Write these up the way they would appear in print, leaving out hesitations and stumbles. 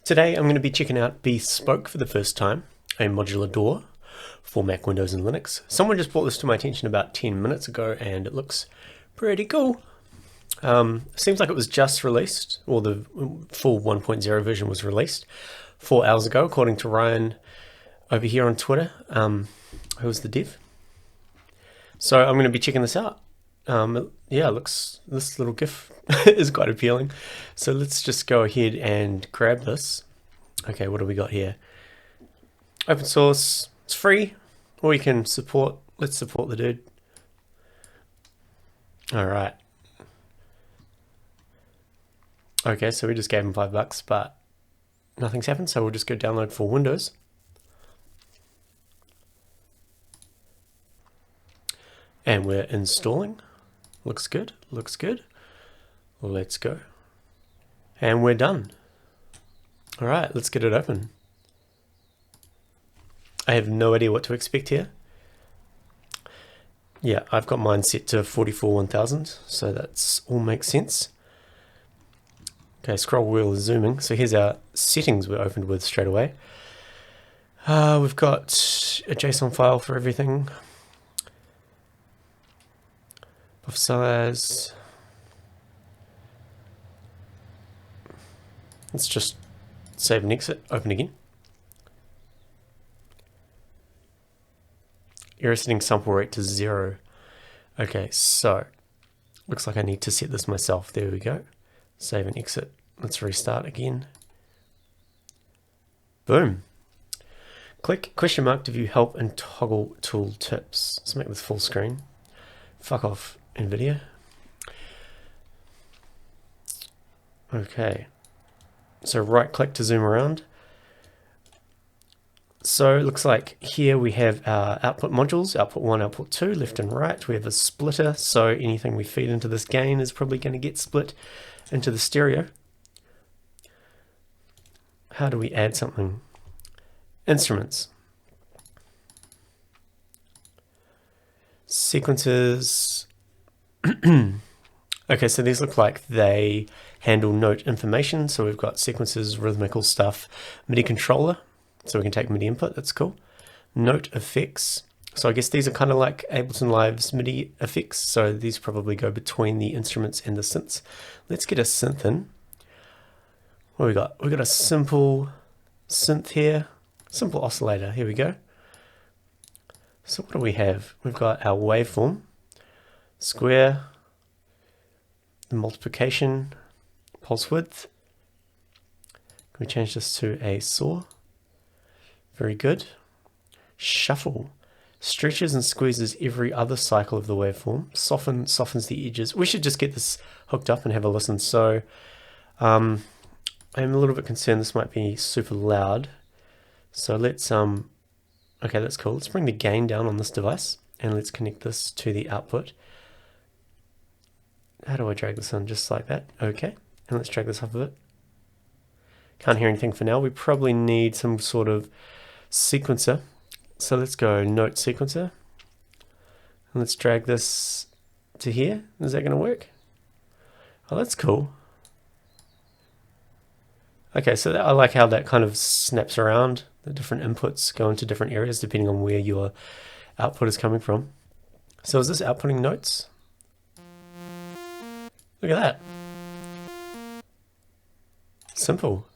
Today I'm going to be checking out Bespoke for the first time, a modular DAW for Mac, Windows and Linux. Someone just brought this to my attention about 10 minutes ago and it looks pretty cool. Seems like it was just released, or the full 1.0 version was released 4 hours ago, according to Ryan over here on Twitter, who's the dev. So I'm going to be checking this out. Yeah, looks, this little GIF is quite appealing. So let's just go ahead and grab this. Okay, what do we got here? Open source, it's free, or you can support, let's support the dude. All right. Okay, so we just gave him $5, but nothing's happened, so we'll just go download for Windows. And we're installing. Looks good, looks good. Let's go. And we're done. All right, let's get it open. I have no idea what to expect here. Yeah, I've got mine set to 44/1000, so that's all makes sense. Okay, scroll wheel is zooming. So here's our settings we're opened with straight away. We've got a JSON file for everything. Buff size. Let's just save and exit, open again. Error setting sample rate to 0. Okay, so looks like I need to set this myself. There we go. Save and exit. Let's restart again. Boom. Click question mark to view help and toggle tool tips. Let's make this full screen. Fuck off, NVIDIA. Okay. So right click to zoom around. So it looks like here we have our output modules, output 1, output 2, left and right. We have a splitter, so anything we feed into this gain is probably going to get split into the stereo. How do we add something? Instruments. Sequences. Okay, so these look like they handle note information. So we've got sequences, rhythmical stuff, MIDI controller. So we can take MIDI input, that's cool. Note effects. So I guess these are kind of like Ableton Live's MIDI effects. So these probably go between the instruments and the synths. Let's get a synth in. What we got? We got a simple synth here. Simple oscillator, here we go. So what do we have? We've got our waveform, square, the multiplication, pulse width. Can we change this to a saw? Very good. Shuffle. Stretches and squeezes every other cycle of the waveform. Softens the edges. We should just get this hooked up and have a listen. So I'm a little bit concerned this might be super loud. So let's, okay, that's cool. Let's bring the gain down on this device and let's connect this to the output. How do I drag this on? Just like that. Okay. And let's drag this up a bit. Can't hear anything for now. We probably need some sort of sequencer. So let's go note sequencer. And let's drag this to here. Is that going to work? Oh, that's cool. Okay, so I like how that kind of snaps around. The different inputs go into different areas depending on where your output is coming from. So is this outputting notes? Look at that. Simple.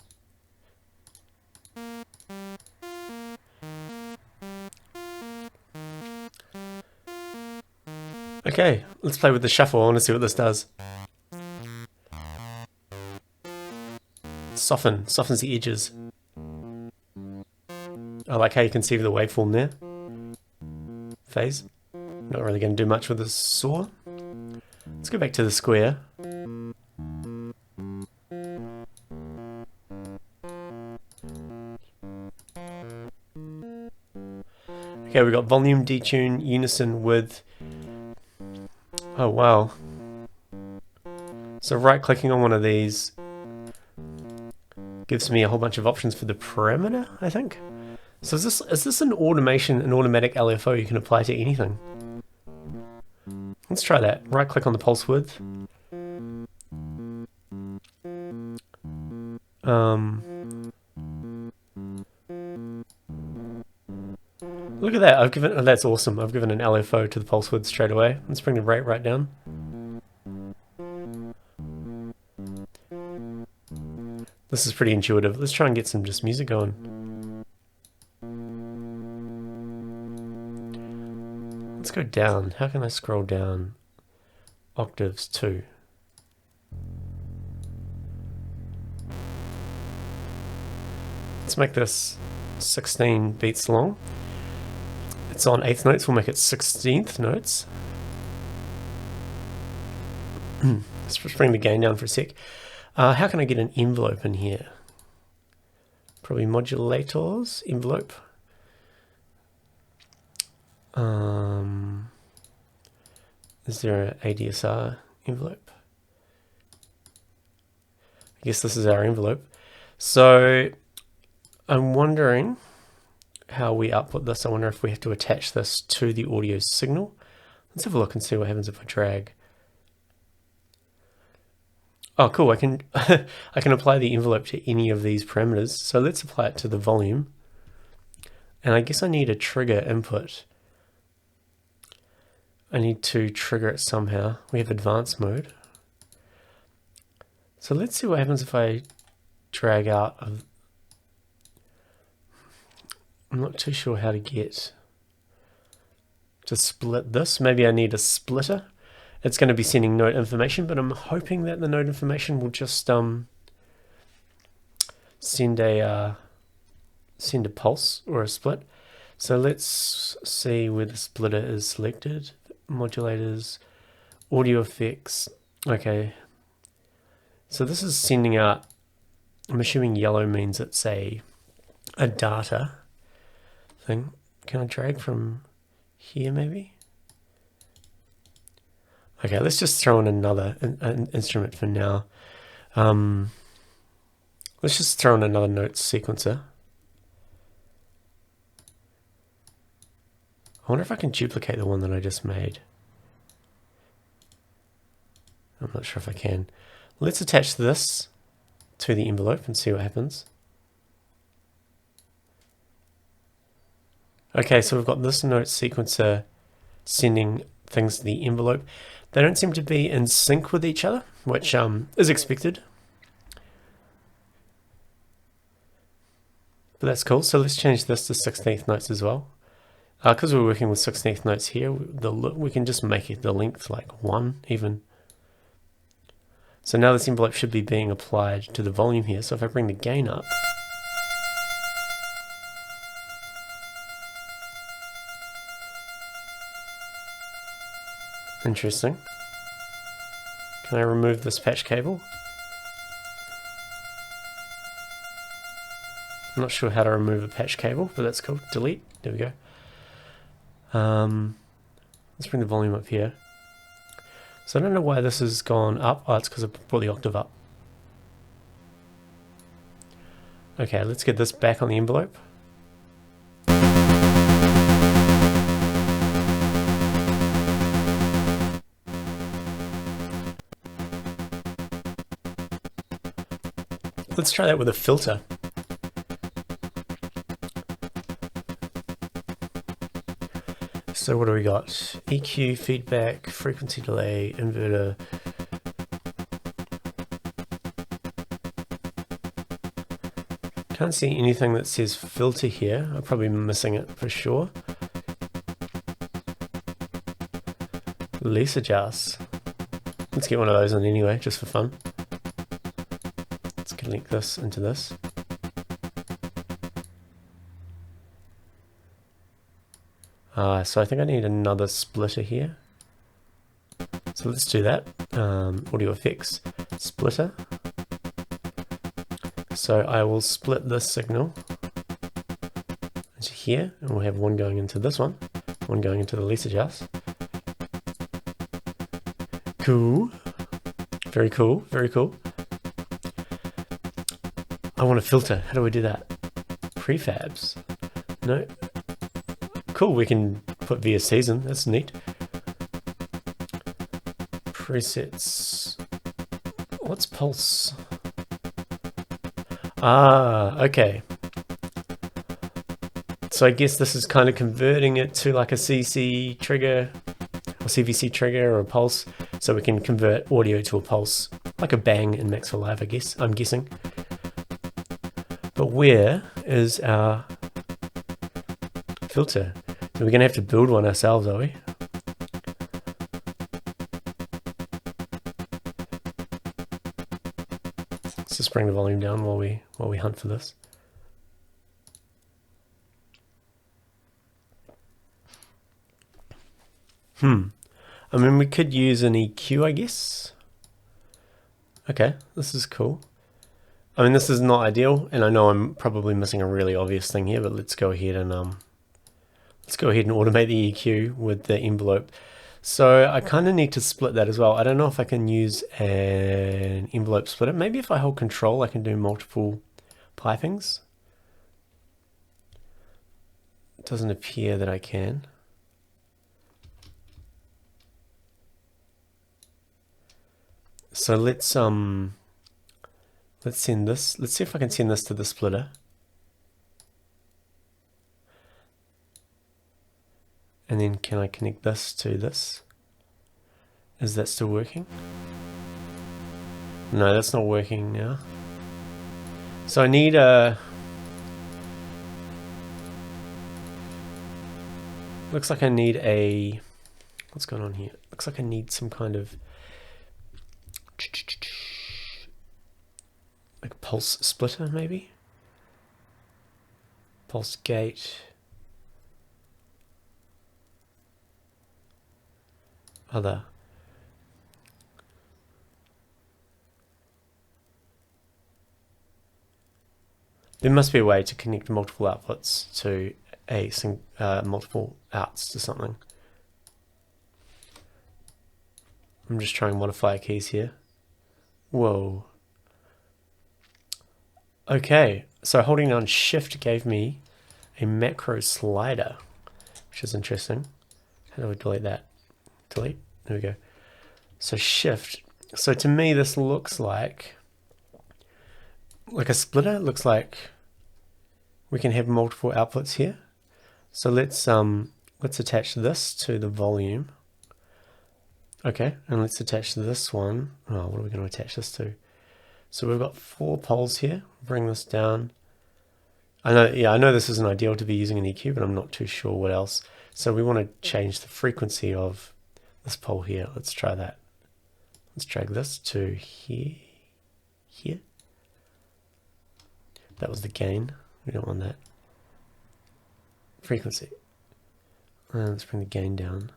Okay, let's play with the shuffle. I want to see what this does. Softens the edges. I like how you can see the waveform there. Phase. Not really going to do much with the saw. Let's go back to the square. Okay, we've got volume, detune, unison, width. Oh wow. So right clicking on one of these gives me a whole bunch of options for the parameter, I think. So is this an automatic LFO you can apply to anything? Let's try that. Right click on the pulse width. Look at that, I've given, oh, that's awesome. I've given an LFO to the pulse width straight away. Let's bring the rate right down. This is pretty intuitive. Let's try and get some just music going. Let's go down. How can I scroll down? Octaves 2. Let's make this 16 beats long. It's on 8th notes, we'll make it 16th notes. Let's just bring the gain down for a sec. How can I get an envelope in here? Probably modulators, envelope. Is there an ADSR envelope? I guess this is our envelope. So I'm wondering how we output this. I wonder if we have to attach this to the audio signal. Let's have a look and see what happens if I drag. Oh, cool. I can I can apply the envelope to any of these parameters. So let's apply it to the volume. And I guess I need a trigger input. I need to trigger it somehow. We have advanced mode. So let's see what happens if I drag out of. I'm not too sure how to get to split this. Maybe I need a splitter. It's going to be sending note information, but I'm hoping that the note information will just send a pulse or a split. So let's see where the splitter is selected. Modulators, audio effects. Okay. So this is sending out, I'm assuming yellow means it's a data thing. Can I drag from here maybe? Okay, let's just throw in another an instrument for now. Let's just throw in another note sequencer. I wonder if I can duplicate the one that I just made. I'm not sure if I can. Let's attach this to the envelope and see what happens. Okay, so we've got this note sequencer sending things to the envelope. They don't seem to be in sync with each other, which is expected. But that's cool. So let's change this to 16th notes as well. Because we're working with 16th notes here, we can just make it the length like 1 even. So now this envelope should be being applied to the volume here. So if I bring the gain up, interesting. Can I remove this patch cable? I'm not sure how to remove a patch cable, but that's cool. Delete. There we go. Let's bring the volume up here. So I don't know why this has gone up. Oh, it's because I brought the octave up. Okay, let's get this back on the envelope. Let's try that with a filter. So what do we got? EQ, feedback, frequency delay, inverter. Can't see anything that says filter here. I'm probably missing it for sure. Release adjust. Let's get one of those in anyway, just for fun. Let's connect this into this. So I think I need another splitter here. So let's do that. Audio effects, splitter. So I will split this signal into here, and we'll have one going into this one going into the release adjust. Cool. Very cool, very cool. I want a filter. How do we do that? Prefabs. No. Cool, we can put VSTs in. That's neat. Presets. What's pulse? Ah, okay. So I guess this is kind of converting it to like a CC trigger or CVC trigger or a pulse, so we can convert audio to a pulse, like a bang in Max for Live, I guess, I'm guessing. But where is our filter? We're going to have to build one ourselves, are we? Let's just bring the volume down while we hunt for this. I mean, we could use an EQ, I guess. Okay, this is cool. I mean, this is not ideal, and I know I'm probably missing a really obvious thing here, but let's go ahead and automate the EQ with the envelope. So I kind of need to split that as well. I don't know if I can use an envelope splitter. Maybe if I hold Control, I can do multiple pipings. It doesn't appear that I can. So let's send this. Let's see if I can send this to the splitter. And then can I connect this to this? Is that still working? No, that's not working now. So I need a... Looks like I need a... What's going on here? Looks like I need some kind of... like pulse splitter, maybe? Pulse gate. Other. There must be a way to connect multiple outputs to multiple outs to something. I'm just trying modifier keys here. Whoa. Okay, so holding down Shift gave me a macro slider, which is interesting. How do we delete that? Delete. There we go. So Shift. So to me, this looks like a splitter. It looks like we can have multiple outputs here. So let's attach this to the volume. Okay, and let's attach this one. Oh, what are we going to attach this to? So we've got 4 poles here. Bring this down. I know this isn't ideal to be using an EQ, but I'm not too sure what else. So we want to change the frequency of this pole here. Let's try that. Let's drag this to here. That was the gain. We don't want that. Frequency. And let's bring the gain down.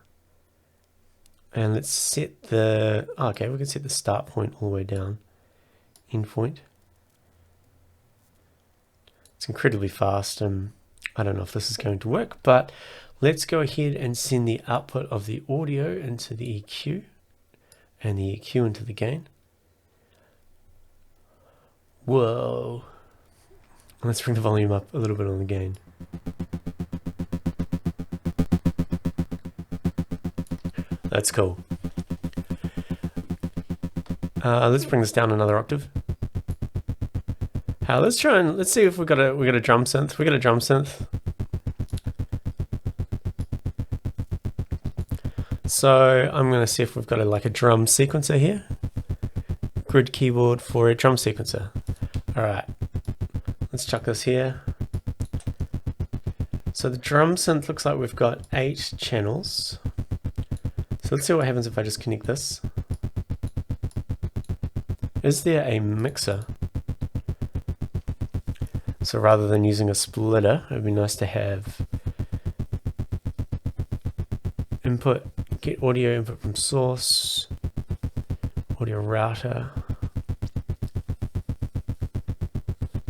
And let's set the... Oh, okay, we can set the start point all the way down. End point. It's incredibly fast, and I don't know if this is going to work, but let's go ahead and send the output of the audio into the EQ and the EQ into the gain. Whoa. Let's bring the volume up a little bit on the gain. That's cool. Let's bring this down another octave. Let's see if we got a drum synth. We got a drum synth. So I'm going to see if we've got a drum sequencer here. Grid keyboard for a drum sequencer. All right. Let's chuck this here. So the drum synth looks like we've got 8 channels. So let's see what happens if I just connect this. Is there a mixer? So rather than using a splitter, it would be nice to have input, get audio input from source, audio router.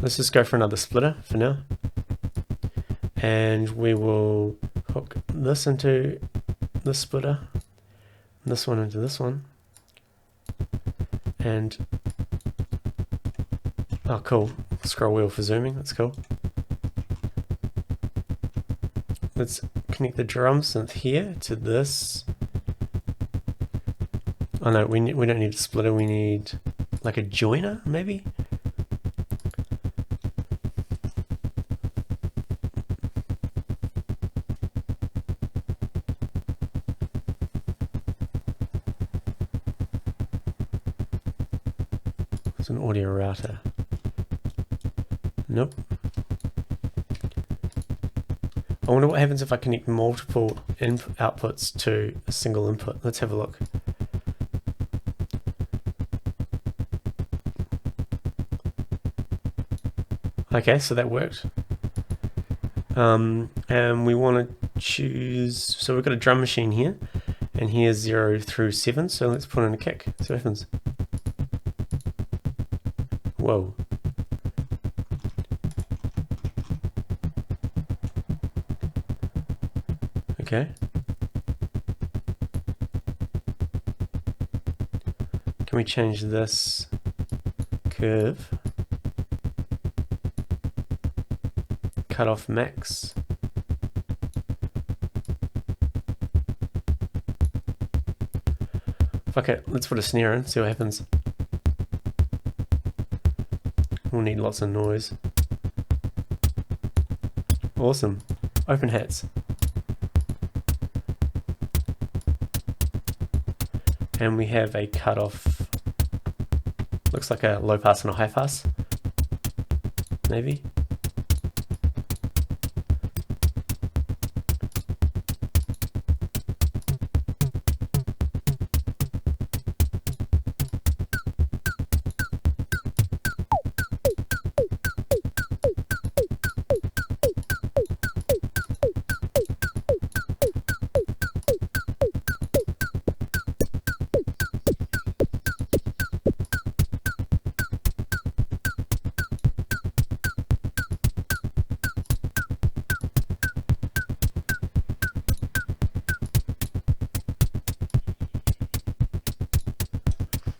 Let's just go for another splitter for now. And we will hook this into this splitter, this one into this one. And, oh cool, scroll wheel for zooming, that's cool. Let's connect the drum synth here to this. Oh no, we don't need a splitter, we need like a joiner maybe? an audio router. Nope. I wonder what happens if I connect multiple outputs to a single input. Let's have a look. Okay, so that worked. And we want to choose, so we've got a drum machine here, and here's 0 through 7, so let's put in a kick, see what happens. Whoa. Okay. Can we change this curve? Cut off max. Fuck it, let's put a snare in, see what happens. We'll need lots of noise. Awesome. Open hats. And we have a cutoff. Looks like a low pass and a high pass. Maybe.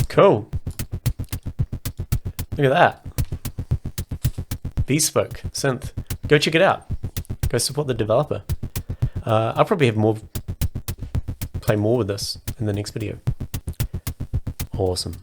Cool. Look at that. Bespoke synth. Go check it out. Go support the developer. I'll probably have play more with this in the next video. Awesome.